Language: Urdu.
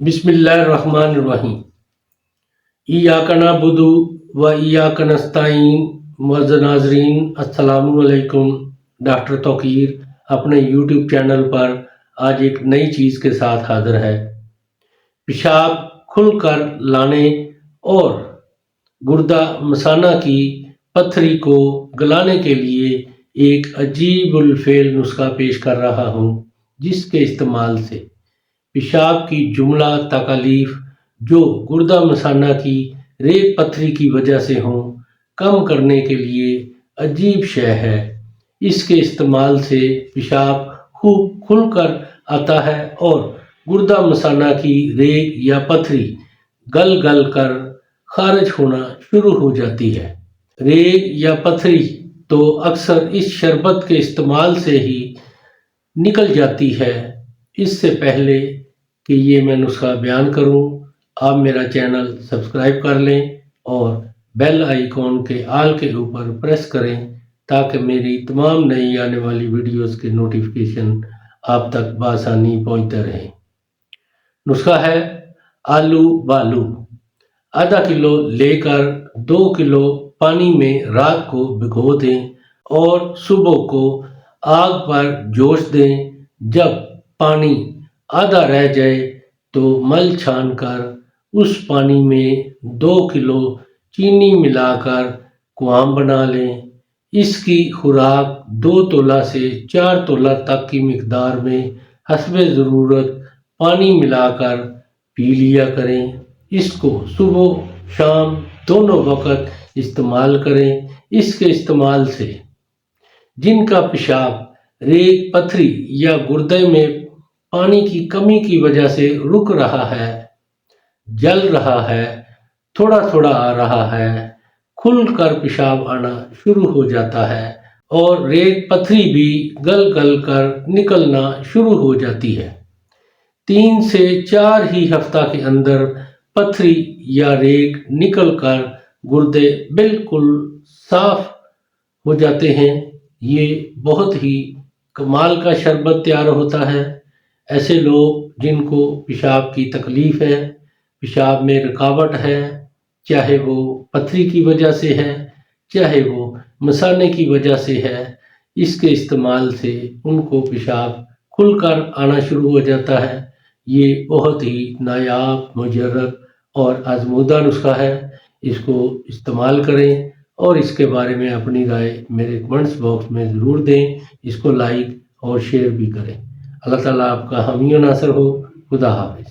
بسم اللہ الرحمن الرحیم۔ ایاک نعبد و ایاک نستعین۔ معزز ناظرین السلام علیکم۔ ڈاکٹر توقیر اپنے یوٹیوب چینل پر آج ایک نئی چیز کے ساتھ حاضر ہے۔ پیشاب کھل کر لانے اور گردہ مثانہ کی پتھری کو گلانے کے لیے ایک عجیب الفعل نسخہ پیش کر رہا ہوں، جس کے استعمال سے پیشاب کی جملہ تکالیف جو گردہ مثانہ کی ریگ پتھری کی وجہ سے ہوں، کم کرنے کے لیے عجیب شے ہے۔ اس کے استعمال سے پیشاب خوب کھل کر آتا ہے اور گردہ مثانہ کی ریگ یا پتھری گل گل کر خارج ہونا شروع ہو جاتی ہے۔ ریگ یا پتھری تو اکثر اس شربت کے استعمال سے ہی نکل جاتی ہے۔ اس سے پہلے کہ یہ میں نسخہ بیان کروں، آپ میرا چینل سبسکرائب کر لیں اور بیل آئیکن کے آل کے اوپر پریس کریں تاکہ میری تمام نئی آنے والی ویڈیوز کے نوٹیفیکیشن آپ تک بآسانی پہنچتے رہیں۔ نسخہ ہے آلو بالو۔ آدھا کلو لے کر 2 کلو پانی میں رات کو بھگو دیں اور صبح کو آگ پر جوش دیں۔ جب پانی آدھا رہ جائے تو مل چھان کر اس پانی میں 2 کلو چینی ملا کر کوام بنا لیں۔ اس کی خوراک 2 تولہ سے 4 تولہ تک کی مقدار میں حسب ضرورت پانی ملا کر پی لیا کریں۔ اس کو صبح شام دونوں وقت استعمال کریں۔ اس کے استعمال سے جن کا پیشاب ریگ پتھری یا گردے میں پانی کی کمی کی وجہ سے رک رہا ہے، جل رہا ہے، تھوڑا تھوڑا آ رہا ہے، کھل کر پیشاب آنا شروع ہو جاتا ہے اور ریگ پتھری بھی گل گل کر نکلنا شروع ہو جاتی ہے، 3 سے 4 ہی ہفتہ کے اندر پتھری یا ریگ نکل کر گردے بالکل صاف ہو جاتے ہیں۔ یہ بہت ہی کمال کا شربت تیار ہوتا ہے۔ ایسے لوگ جن کو پیشاب کی تکلیف ہے، پیشاب میں رکاوٹ ہے، چاہے وہ پتھری کی وجہ سے ہے، چاہے وہ مثانے کی وجہ سے ہے، اس کے استعمال سے ان کو پیشاب کھل کر آنا شروع ہو جاتا ہے۔ یہ بہت ہی نایاب، مجرب اور آزمودہ نسخہ ہے۔ اس کو استعمال کریں اور اس کے بارے میں اپنی رائے میرے کمنٹس باکس میں ضرور دیں۔ اس کو لائک اور شیئر بھی کریں۔ اللہ تعالیٰ آپ کا حامی و ناصر ہو۔ خدا حافظ۔